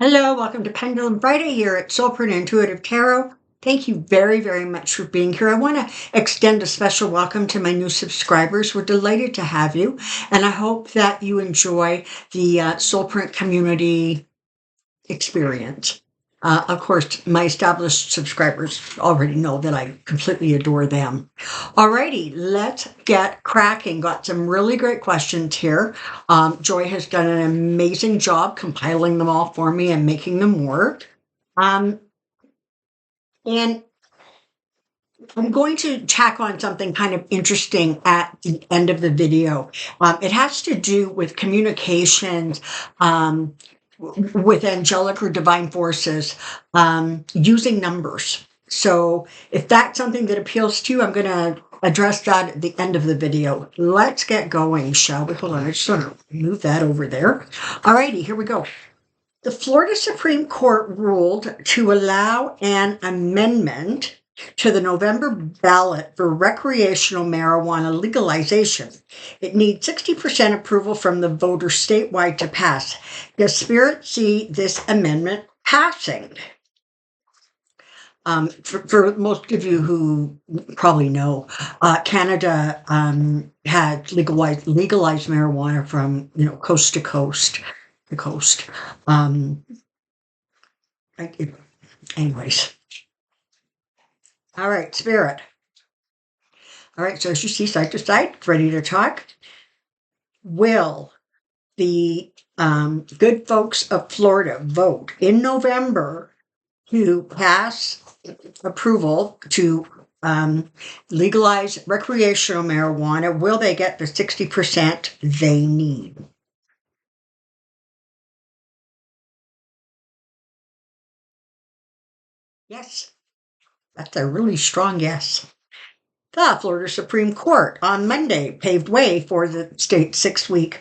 Hello, welcome to Pendulum Friday here at Soulprint Intuitive Tarot. Thank you very, very much for being here. I want to extend a special welcome to my new subscribers. We're delighted to have you, and I hope that you enjoy the Soulprint community experience. Of course, my established subscribers already know that I completely adore them. Alrighty, let's get cracking. Got some really great questions here. Joy has done an amazing job compiling them all for me and making them work. And I'm going to tack on something kind of interesting at the end of the video. It has to do with communications with angelic or divine forces using numbers. So if that's something that appeals to you, I'm going to address that at the end of the video. Let's get going, shall we? Hold on, I just want to move that over there. All righty, here we go. The Florida Supreme Court ruled to allow an amendment to the November ballot for recreational marijuana legalization. It needs 60% approval from the voters statewide to pass. Does Spirit see this amendment passing? For most of you who probably know, Canada had legalized marijuana from coast to coast. The coast. Anyways. All right, Spirit. All right, so as you see, side to side, ready to talk. Will the good folks of Florida vote in November to pass approval to legalize recreational marijuana? Will they get the 60% they need? Yes. That's a really strong yes. The Florida Supreme Court on Monday paved way for the state's 6-week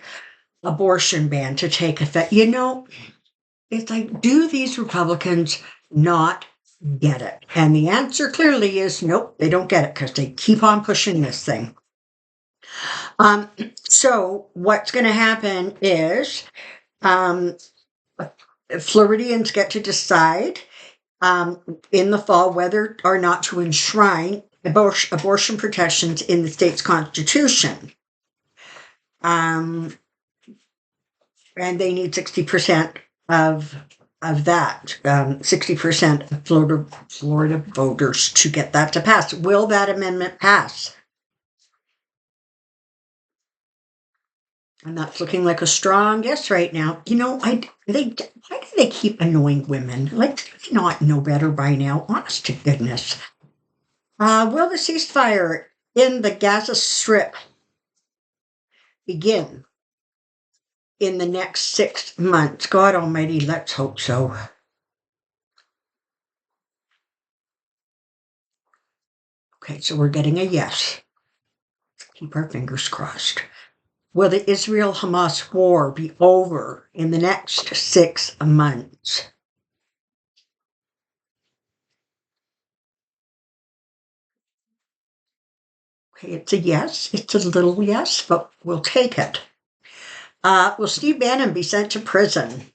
abortion ban to take effect. It's like, do these Republicans not get it? And the answer clearly is nope, they don't get it because they keep on pushing this thing. So what's going to happen is Floridians get to decide in the fall whether or not to enshrine abortion protections in the state's constitution. And they need 60% of that, 60% of Florida voters to get that to pass. Will that amendment pass? And that's looking like a strong yes right now. Why do they keep annoying women? Like, do they not know better by now? Honest to goodness. Will the ceasefire in the Gaza Strip begin in the next 6 months? God almighty, let's hope so. Okay, so we're getting a yes. Keep our fingers crossed. Will the Israel-Hamas war be over in the next 6 months? Okay, it's a yes. It's a little yes, but we'll take it. Will Steve Bannon be sent to prison?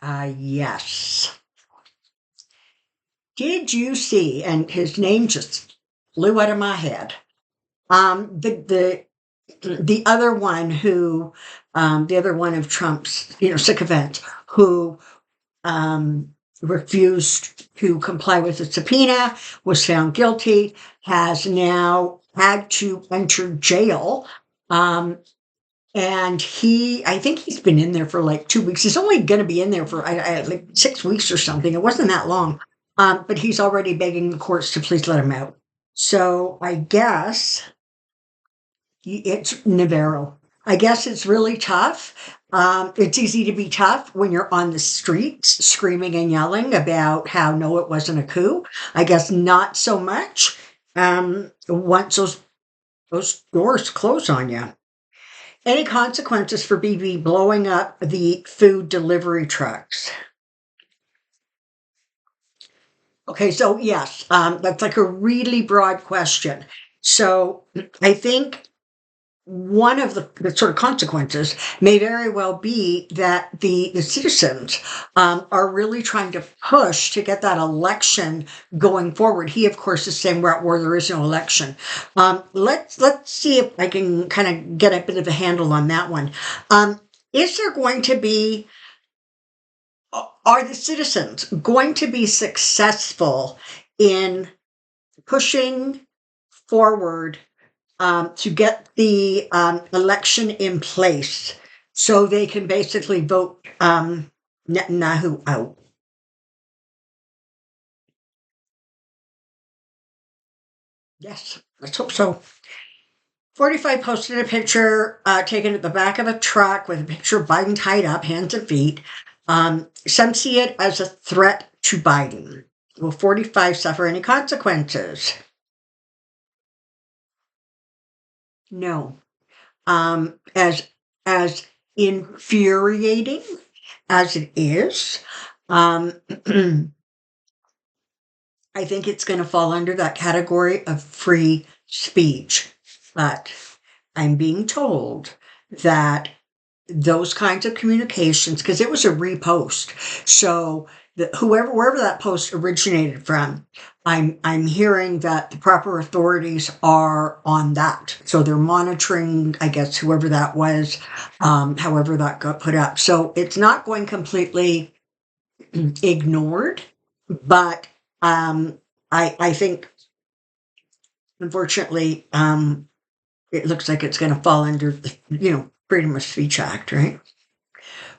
Yes. Did you see, and his name just flew out of my head, the other one who, the other one of Trump's, sycophants who refused to comply with the subpoena, was found guilty, has now had to enter jail. And I think he's been in there for like 2 weeks. He's only going to be in there for like 6 weeks or something. It wasn't that long. But he's already begging the courts to please let him out. So I guess it's Navarro. I guess it's really tough. It's easy to be tough when you're on the streets screaming and yelling about how no, it wasn't a coup. I guess not so much once those doors close on you. Any consequences for BB blowing up the food delivery trucks? Okay, so yes, that's like a really broad question. So I think one of the sort of consequences may very well be that the citizens are really trying to push to get that election going forward. He, of course, is saying we're at war, there is no election. Let's see if I can kind of get a bit of a handle on that one. Is there going to be, are the citizens going to be successful in pushing forward to get the election in place so they can basically vote Netanyahu out? Yes, let's hope so. 45 posted a picture taken at the back of a truck with a picture of Biden tied up, hands and feet. Some see it as a threat to Biden. Will 45 suffer any consequences? No. As infuriating as it is, I think it's going to fall under that category of free speech. But I'm being told that those kinds of communications, because it was a repost, so wherever that post originated from, I'm hearing that the proper authorities are on that, so they're monitoring, I guess, whoever that was, however that got put up. So it's not going completely ignored, but I think, unfortunately, it looks like it's going to fall under the, Freedom of Speech Act, right?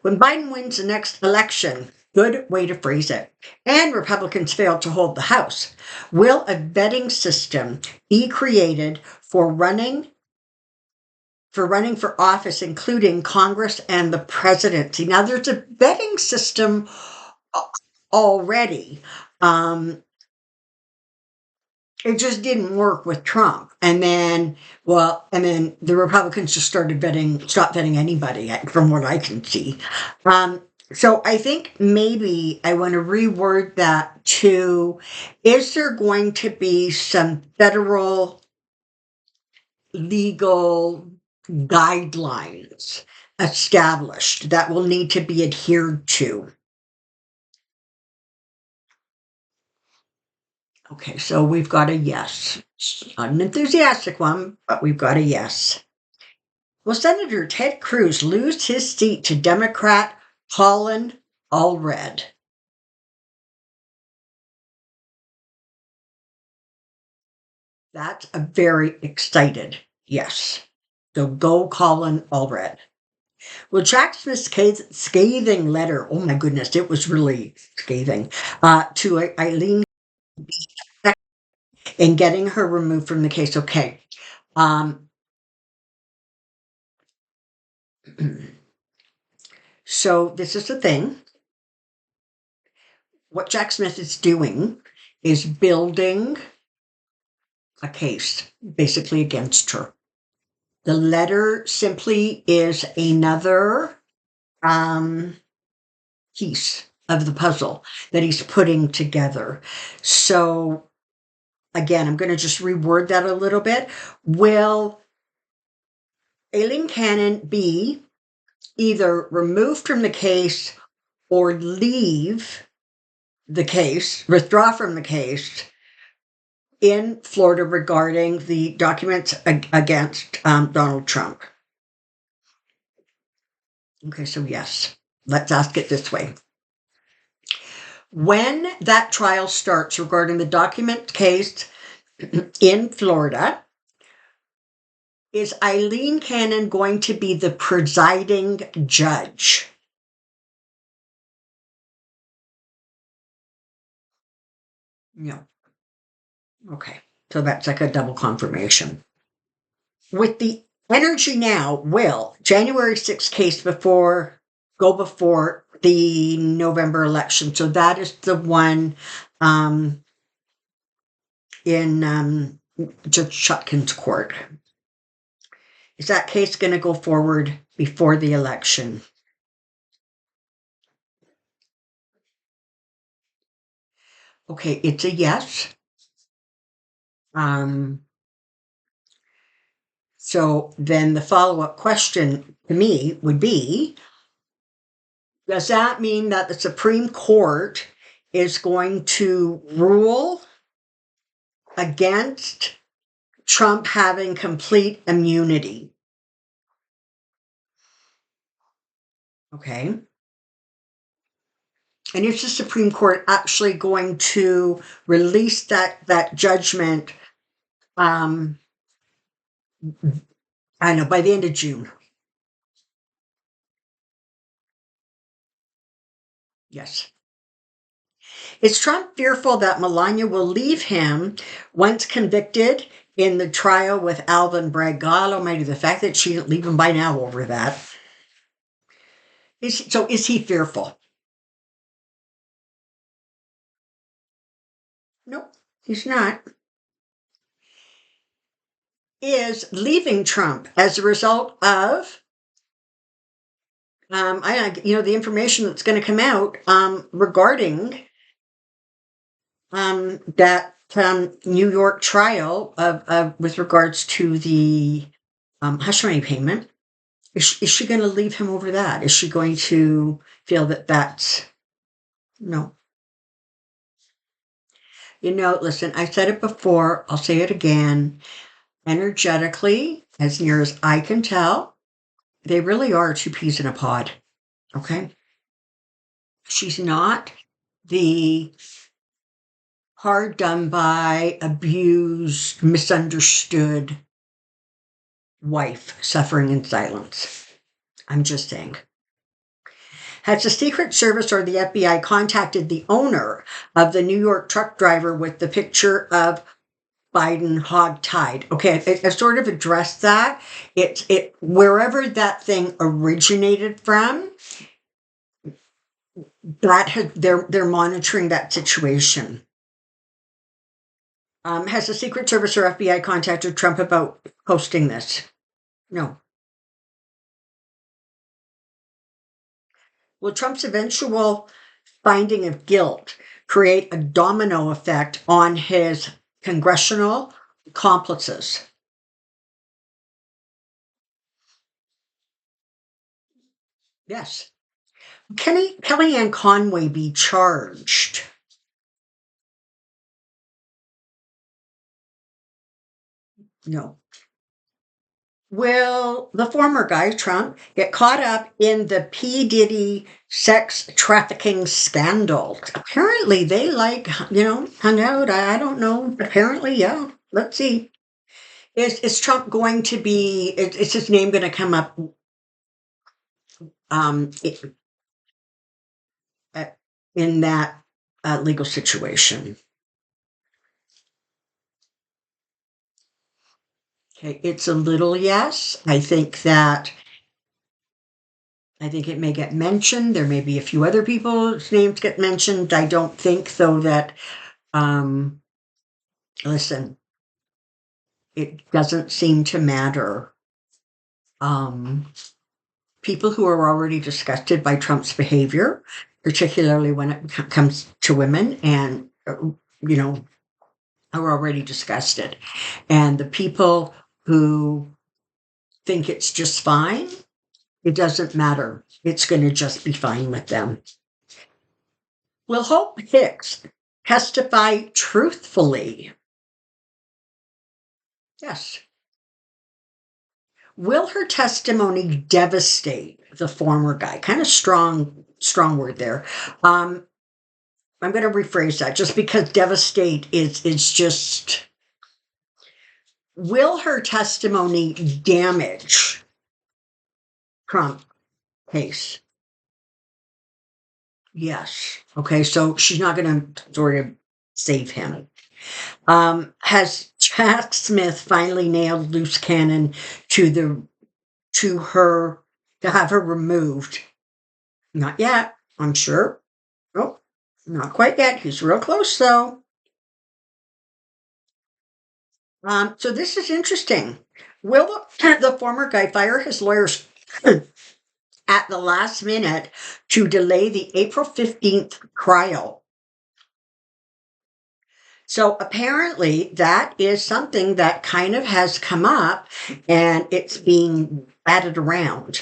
When Biden wins the next election, good way to phrase it, and Republicans fail to hold the House, will a vetting system be created for running for office, including Congress and the presidency? Now, there's a vetting system already. It just didn't work with Trump. And then the Republicans just stopped vetting anybody, from what I can see. So I think maybe I want to reword that to, is there going to be some federal legal guidelines established that will need to be adhered to? Okay, so we've got a yes. Not an enthusiastic one, but we've got a yes. Will Senator Ted Cruz lose his seat to Democrat Colin Allred? That's a very excited yes. So go Colin Allred. Will Jack Smith's scathing letter, oh my goodness, it was really scathing, to Eileen in getting her removed from the case? Okay. So this is the thing. What Jack Smith is doing is building a case, basically, against her. The letter simply is another piece of the puzzle that he's putting together. So again, I'm going to just reword that a little bit. Will Aileen Cannon be either removed from the case or leave the case, withdraw from the case in Florida regarding the documents against Donald Trump? Okay, so yes, let's ask it this way. When that trial starts regarding the document case in Florida, is Eileen Cannon going to be the presiding judge? No. Okay, so that's like a double confirmation. With the energy now, will January 6th case go before the November election? So that is the one in Judge Chutkan's court. Is that case going to go forward before the election? Okay, it's a yes. So So then the follow-up question to me would be, does that mean that the Supreme Court is going to rule against Trump having complete immunity? Okay. And is the Supreme Court actually going to release that judgment, I don't know, by the end of June? Yes. Is Trump fearful that Melania will leave him once convicted in the trial with Alvin Bragg? God almighty, the fact that she didn't leave him by now over that. Is he fearful? Nope, he's not. Is leaving Trump as a result of the information that's going to come out regarding that New York trial of with regards to the hush money payment. Is she going to leave him over that? Is she going to feel that that's no? Listen, I said it before. I'll say it again. Energetically, as near as I can tell, they really are two peas in a pod. Okay. She's not the hard done by, abused, misunderstood wife suffering in silence. I'm just saying. Has the Secret Service or the FBI contacted the owner of the New York truck driver with the picture of Biden hogtied? Okay, I sort of addressed that. It wherever that thing originated from, they're monitoring that situation. Has the Secret Service or FBI contacted Trump about posting this? No. Will Trump's eventual finding of guilt create a domino effect on his congressional accomplices? Yes. Can Kellyanne Conway be charged? No. Will the former guy, Trump, get caught up in the P. Diddy sex trafficking scandal? Apparently, they hung out. I don't know. Apparently, yeah. Let's see. Is Trump going to be, is his name going to come up um, in that legal situation? Okay, it's a little yes. I think it may get mentioned. There may be a few other people's names get mentioned. I don't think, though, that, listen, it doesn't seem to matter. People who are already disgusted by Trump's behavior, particularly when it comes to women, and, are already disgusted. And the people who think it's just fine, it doesn't matter. It's going to just be fine with them. Will Hope Hicks testify truthfully? Yes. Will her testimony devastate the former guy? Kind of strong word there. I'm going to rephrase that, just because devastate is just. Will her testimony damage Trump case? Yes. Okay, so she's not going to sort of save him. Has Jack Smith finally nailed loose cannon to have her removed? Not yet, I'm sure. Oh, not quite yet. He's real close, though. So this is interesting. Will the former guy fire his lawyers at the last minute to delay the April 15th trial? So apparently that is something that kind of has come up and it's being batted around.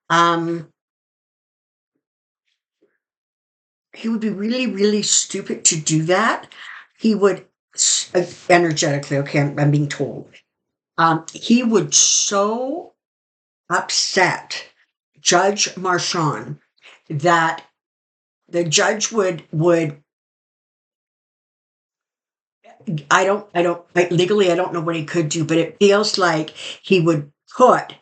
Um, he would be really, really stupid to do that. He would energetically, okay, I'm being told. He would so upset Judge Marchand that the judge would I don't like legally I don't know what he could do, but it feels like he would put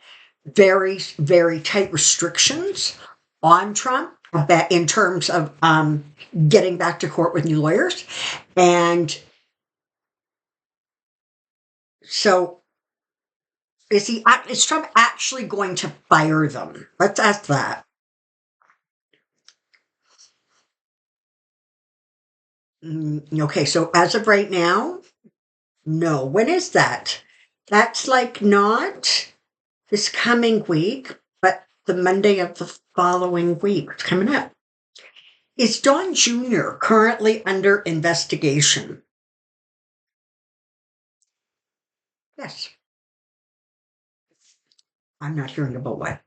very, very tight restrictions on Trump about in terms of getting back to court with new lawyers. And so is Trump actually going to fire them? Let's ask that. Okay, so as of right now, no. When is that? That's like not this coming week, but the Monday of the following week. It's coming up. Is Don Jr. currently under investigation? Yes. I'm not hearing about what.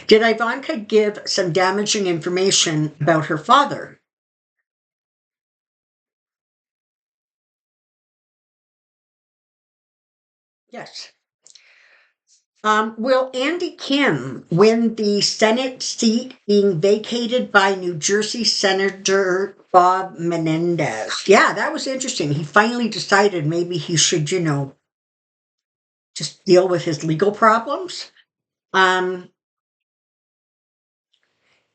Did Ivanka give some damaging information about her father? Yes. Will Andy Kim win the Senate seat being vacated by New Jersey Senator Bob Menendez? Yeah, that was interesting. He finally decided maybe he should, just deal with his legal problems. Um,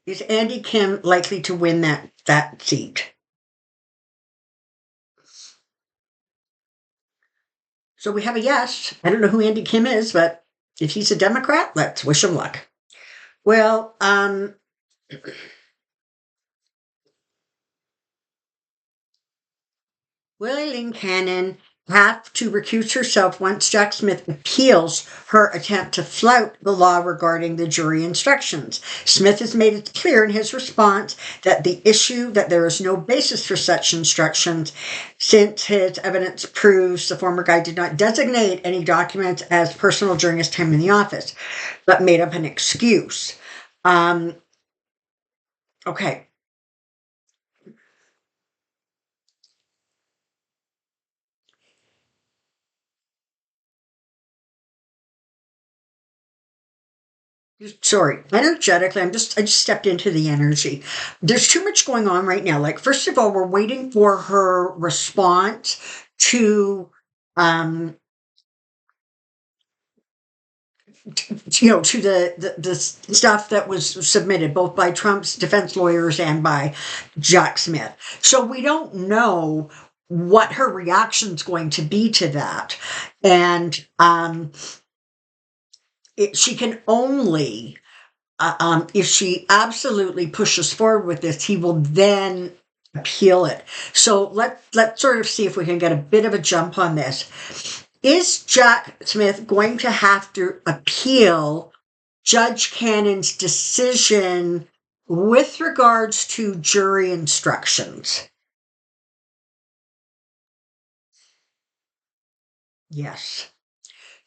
is Andy Kim likely to win that seat? So we have a yes. I don't know who Andy Kim is, but if he's a Democrat, let's wish him luck. Well, will Eileen Cannon have to recuse herself once Jack Smith appeals her attempt to flout the law regarding the jury instructions? Smith has made it clear in his response that there is no basis for such instructions since his evidence proves the former guy did not designate any documents as personal during his time in the office, but made up an excuse. Okay. Sorry, energetically, I just stepped into the energy. There's too much going on right now. Like, first of all, we're waiting for her response to, um, to the stuff that was submitted both by Trump's defense lawyers and by Jack Smith. So we don't know what her reaction's going to be to that. And, she can only if she absolutely pushes forward with this, he will then appeal it. So let's sort of see if we can get a bit of a jump on this. Is Jack Smith going to have to appeal Judge Cannon's decision with regards to jury instructions? Yes.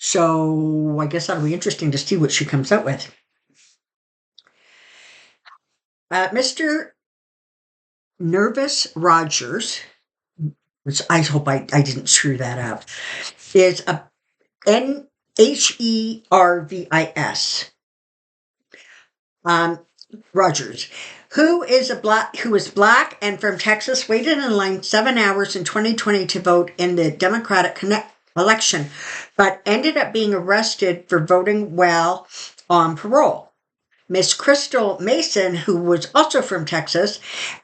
So I guess that'll be interesting to see what she comes out with. Mr. Nervous Rogers, which I hope I didn't screw that up, is a Nervis, Rogers, who is black and from Texas, waited in line 7 hours in 2020 to vote in the Democratic election, but ended up being arrested for voting while on parole. Miss Crystal Mason, who was also from Texas,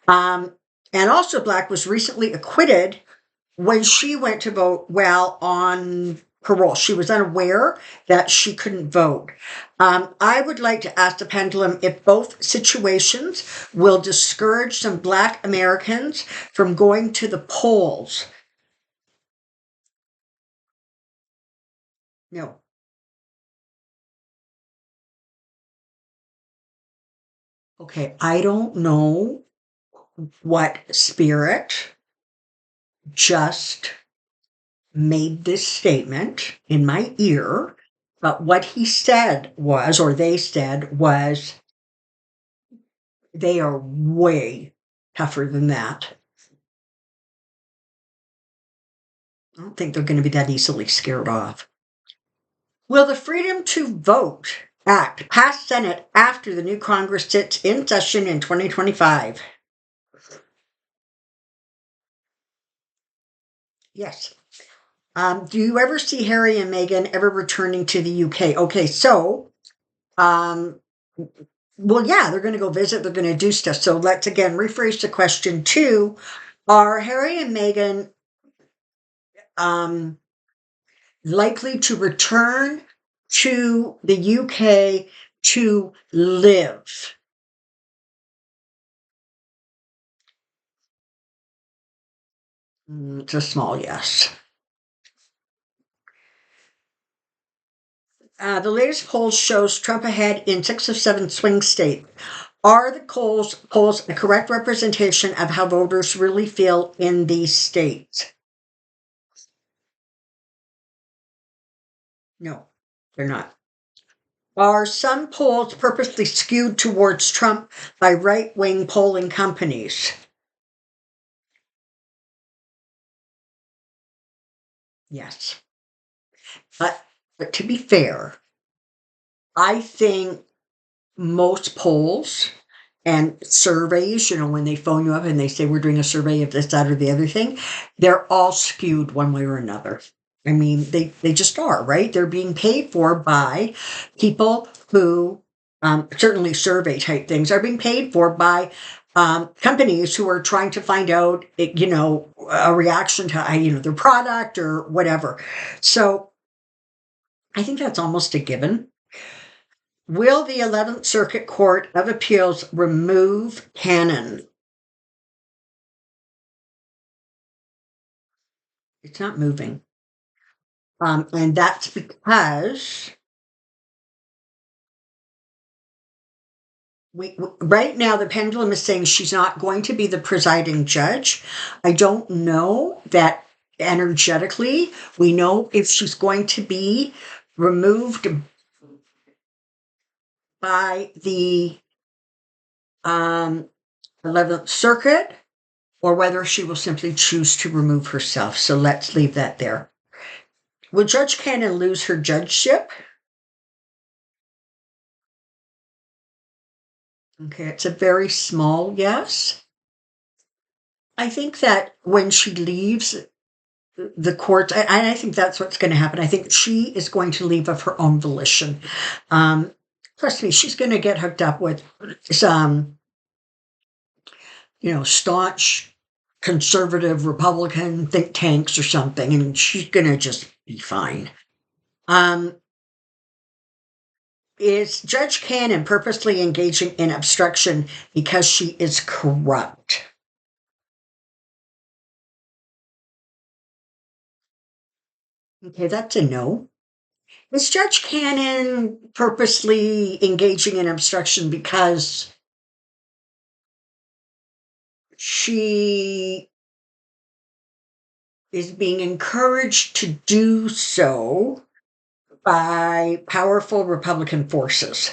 and also black, was recently acquitted when she went to vote while on parole. She was unaware that she couldn't vote. I would like to ask the pendulum if both situations will discourage some black Americans from going to the polls. No. Okay, I don't know what spirit just made this statement in my ear, but what he said was, or they said was, they are way tougher than that. I don't think they're going to be that easily scared off. Will the Freedom to Vote Act pass Senate after the new Congress sits in session in 2025? Yes. Do you ever see Harry and Meghan ever returning to the UK? Okay, so, well, yeah, they're going to go visit, they're going to do stuff. So let's again rephrase the question to, are Harry and Meghan likely to return to the UK to live? It's a small yes. The latest poll shows Trump ahead in 6 of 7 swing states. Are the polls a correct representation of how voters really feel in these states? No, they're not. Are some polls purposely skewed towards Trump by right-wing polling companies? Yes. But to be fair, I think most polls and surveys, when they phone you up and they say, we're doing a survey of this, that, or the other thing, they're all skewed one way or another. I mean, they just are, right? They're being paid for by people who, certainly survey type things, are being paid for by companies who are trying to find out, a reaction to, their product or whatever. So I think that's almost a given. Will the 11th Circuit Court of Appeals remove Cannon? It's not moving. And that's because right now the pendulum is saying she's not going to be the presiding judge. I don't know that energetically we know if she's going to be removed by the 11th Circuit or whether she will simply choose to remove herself. So let's leave that there. Will Judge Cannon lose her judgeship? Okay, it's a very small yes. I think that when she leaves the court, I think that's what's going to happen. I think she is going to leave of her own volition. Trust me, she's going to get hooked up with some, staunch conservative Republican think tanks or something, and she's going to just be fine. Is Judge Cannon purposely engaging in obstruction because she is corrupt? Okay, that's a no. Is Judge Cannon purposely engaging in obstruction because she is being encouraged to do so by powerful Republican forces?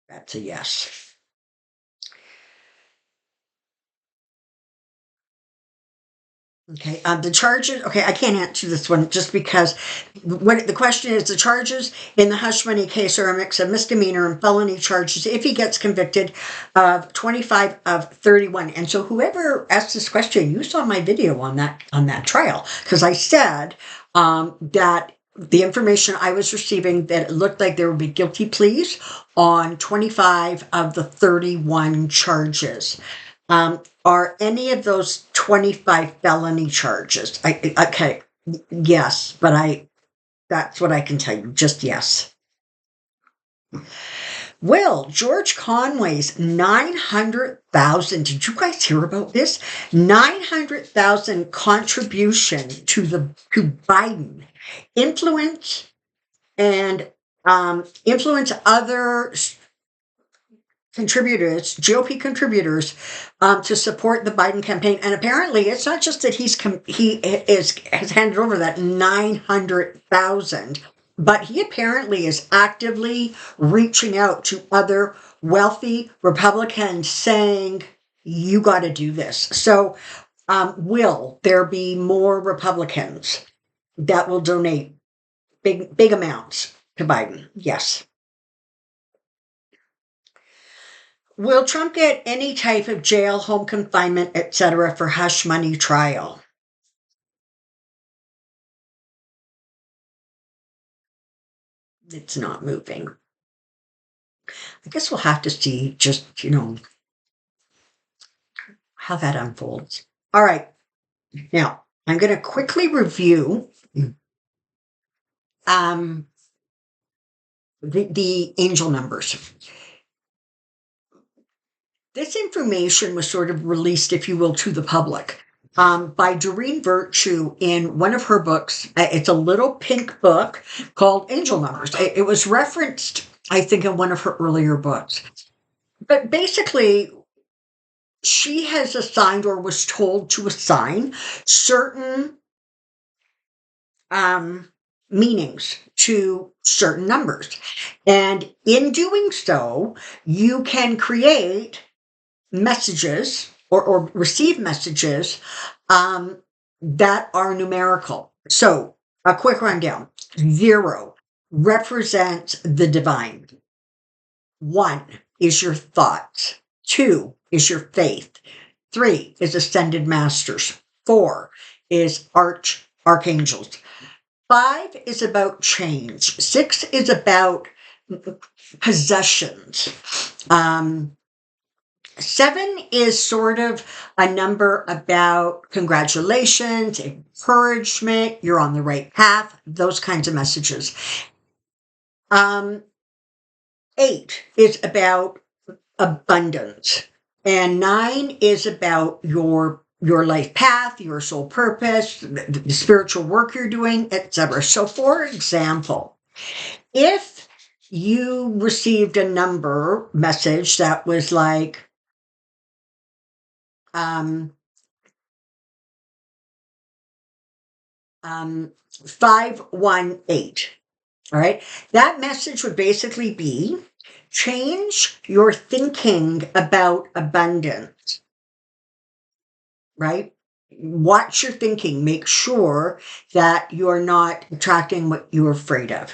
That's a yes. Okay, the charges. Okay, I can't answer this one just because what the question is: the charges in the hush money case are a mix of misdemeanor and felony charges. If he gets convicted of 25 of 31, and so whoever asked this question, you saw my video on that trial because I said that the information I was receiving that it looked like there would be guilty pleas on 25 of the 31 charges. Are any of those 25 felony charges? Okay, yes, but that's what I can tell you, just yes. Will George Conway's 900,000, did you guys hear about this? 900,000 contribution to Biden influence other contributors, GOP contributors, to support the Biden campaign. And apparently, it's not just that has handed over that 900,000, but he apparently is actively reaching out to other wealthy Republicans, saying, "You got to do this." So, will there be more Republicans that will donate big amounts to Biden? Yes. Will Trump get any type of jail, home confinement, etc. for hush money trial? It's not moving. I guess we'll have to see just, how that unfolds. All right. Now, I'm going to quickly review the angel numbers. This information was sort of released, if you will, to the public by Doreen Virtue in one of her books. It's a little pink book called Angel Numbers. It was referenced, I think, in one of her earlier books. But basically, she has assigned, or was told to assign, certain meanings to certain numbers. And in doing so, you can create messages or receive messages that are numerical. So, a quick rundown. 0 represents the divine. 1 is your thoughts. 2 is your faith. 3 is ascended masters. 4 is archangels. 5 is about change. 6 is about possessions. 7 is sort of a number about congratulations, encouragement, you're on the right path, those kinds of messages. 8 is about abundance, and 9 is about your life path, your soul purpose, the spiritual work you're doing, etc. So, for example, if you received a number message that was like 518. All right. That message would basically be change your thinking about abundance. Right? Watch your thinking. Make sure that you're not attracting what you're afraid of.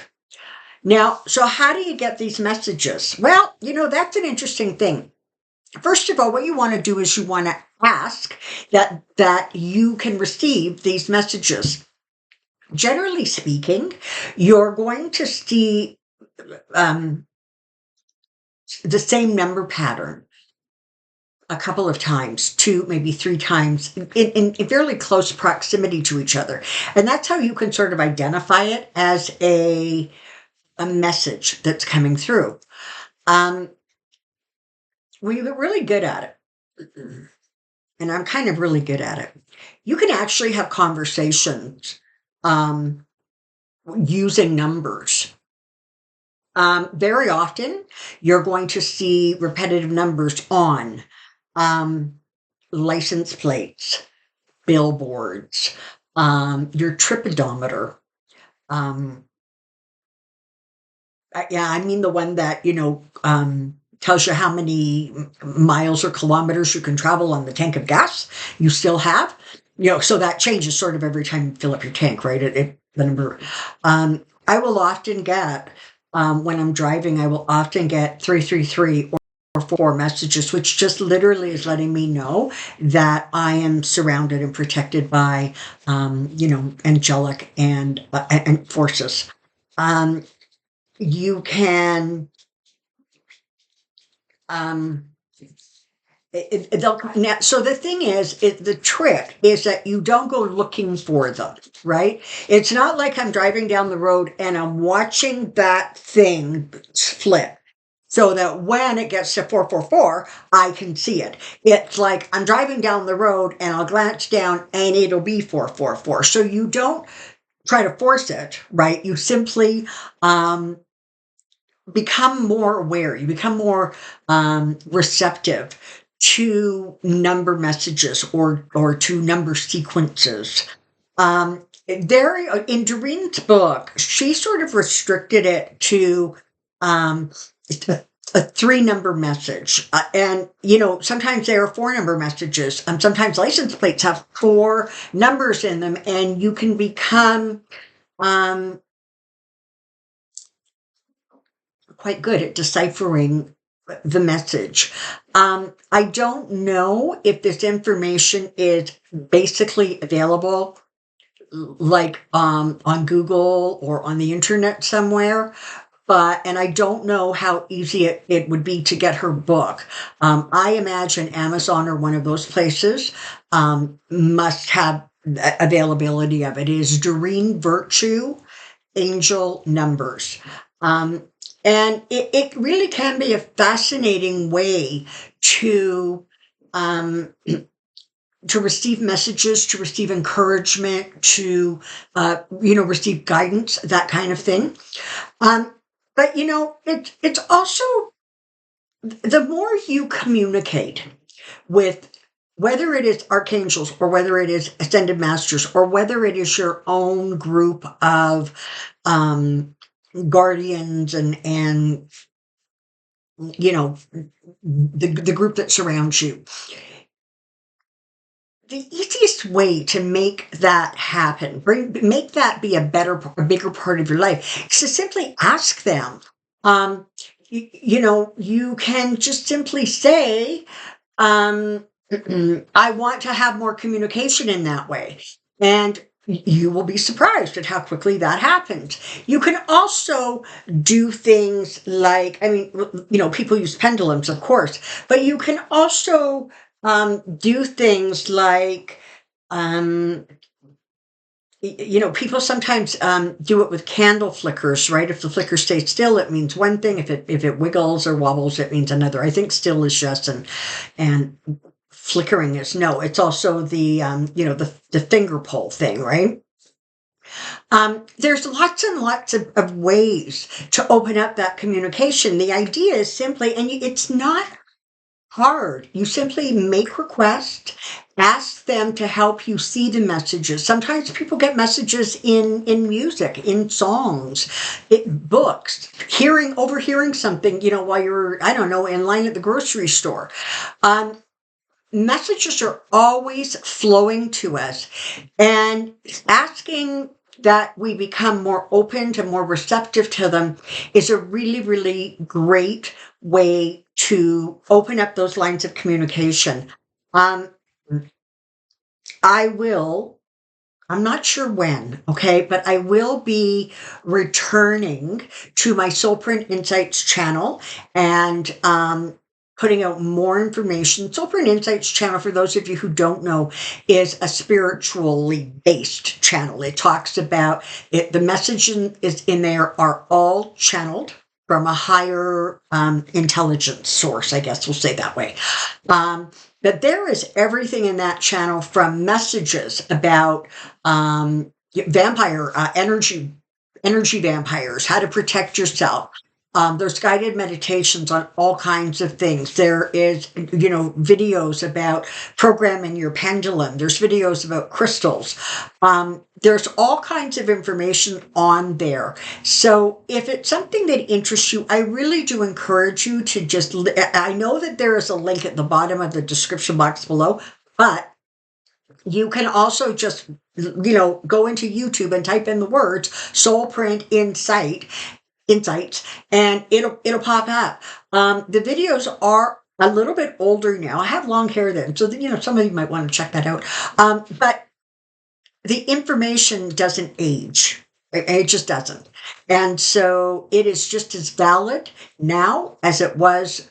Now, so how do you get these messages? Well, that's an interesting thing. First of all, what you want to do is you want to ask that you can receive these messages. Generally speaking, you're going to see the same number pattern a couple of times, 2, maybe 3 times, in fairly close proximity to each other. And that's how you can sort of identify it as a message that's coming through. We get really good at it. And I'm kind of really good at it. You can actually have conversations using numbers. Very often, you're going to see repetitive numbers on license plates, billboards, your trip odometer. I mean the one that, tells you how many miles or kilometers you can travel on the tank of gas you still have. So that changes sort of every time you fill up your tank, right? The number. I will often get, when I'm driving, I will often get 333 or 4 messages, which just literally is letting me know that I am surrounded and protected by, angelic and forces. You can, so the thing is, the trick is that you don't go looking for them, right? It's not like I'm driving down the road and I'm watching that thing flip so that when it gets to 444, I can see it. It's like I'm driving down the road and I'll glance down and it'll be 444. So you don't try to force it, right? You simply become more aware, you become more receptive to number messages or to number sequences. There in Doreen's book, she sort of restricted it to um, a 3-number message, and sometimes there are 4-number messages. Sometimes license plates have 4 numbers in them, and you can become um, quite good at deciphering the message. I don't know if this information is basically available like on Google or on the internet somewhere, and I don't know how easy it would be to get her book. I imagine Amazon or one of those places must have availability of it. It is Doreen Virtue, Angel Numbers. And it really can be a fascinating way to um, to receive messages, to receive encouragement, to receive guidance, that kind of thing. But it's also the more you communicate with, whether it is archangels or whether it is ascended masters or whether it is your own group of guardians and the group that surrounds you. The easiest way to make that happen, make that be a bigger part of your life, is to simply ask them. You can just simply say, I want to have more communication in that way. And you will be surprised at how quickly that happens. You can also do things like, people use pendulums, of course, but you can also do things like, people sometimes do it with candle flickers, right? If the flicker stays still, it means one thing. If it wiggles or wobbles, it means another. I think still is yes, and flickering is no. It's also the the finger pull thing, right? There's lots and lots of ways to open up that communication. The idea is simply, and it's not hard. You simply make requests, ask them to help you see the messages. Sometimes people get messages in music, in songs, books, overhearing something, while you're, I don't know, in line at the grocery store. Messages are always flowing to us, and asking that we become more open to, more receptive to them, is a really, really great way to open up those lines of communication. I'm not sure when, okay, but I will be returning to my Soulprint Insights channel and putting out more information. Soulprint Insights channel, for those of you who don't know, is a spiritually based channel. It talks about it. The messages is in there are all channeled from a higher intelligence source, I guess we'll say that way. But there is everything in that channel, from messages about vampire energy vampires, how to protect yourself. There's guided meditations on all kinds of things. There is, videos about programming your pendulum. There's videos about crystals. There's all kinds of information on there. So if it's something that interests you, I really do encourage you to just, I know that there is a link at the bottom of the description box below, but you can also just, go into YouTube and type in the words Soulprint Insights, and it'll pop up. The videos are a little bit older now. I have long hair then, so some of you might want to check that out. But the information doesn't age. It just doesn't. And so it is just as valid now as it was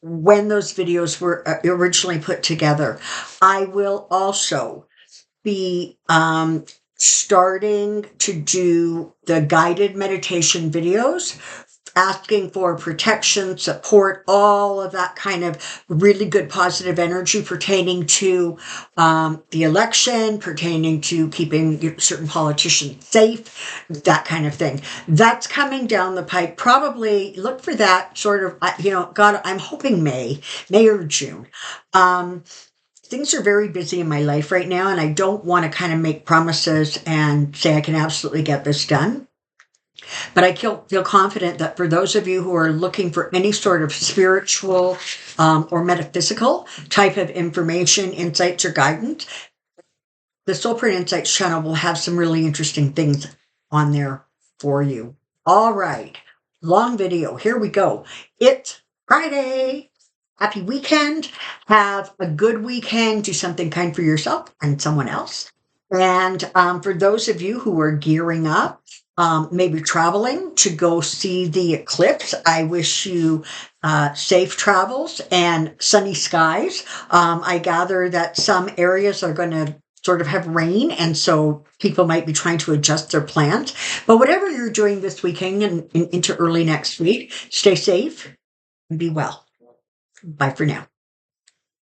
when those videos were originally put together. I will also be starting to do the guided meditation videos asking for protection, support, all of that kind of really good positive energy pertaining to the election, pertaining to keeping certain politicians safe, that kind of thing. That's coming down the pike. Probably look for that sort of, God, I'm hoping May or June. Things are very busy in my life right now, and I don't want to kind of make promises and say I can absolutely get this done. But I feel confident that for those of you who are looking for any sort of spiritual or metaphysical type of information, insights, or guidance, the Soulprint Insights channel will have some really interesting things on there for you. All right, long video. Here we go. It's Friday. Happy weekend. Have a good weekend. Do something kind for yourself and someone else. And for those of you who are gearing up, maybe traveling to go see the eclipse, I wish you safe travels and sunny skies. I gather that some areas are going to sort of have rain, and so people might be trying to adjust their plans. But whatever you're doing this weekend and into early next week, stay safe and be well. Bye for now.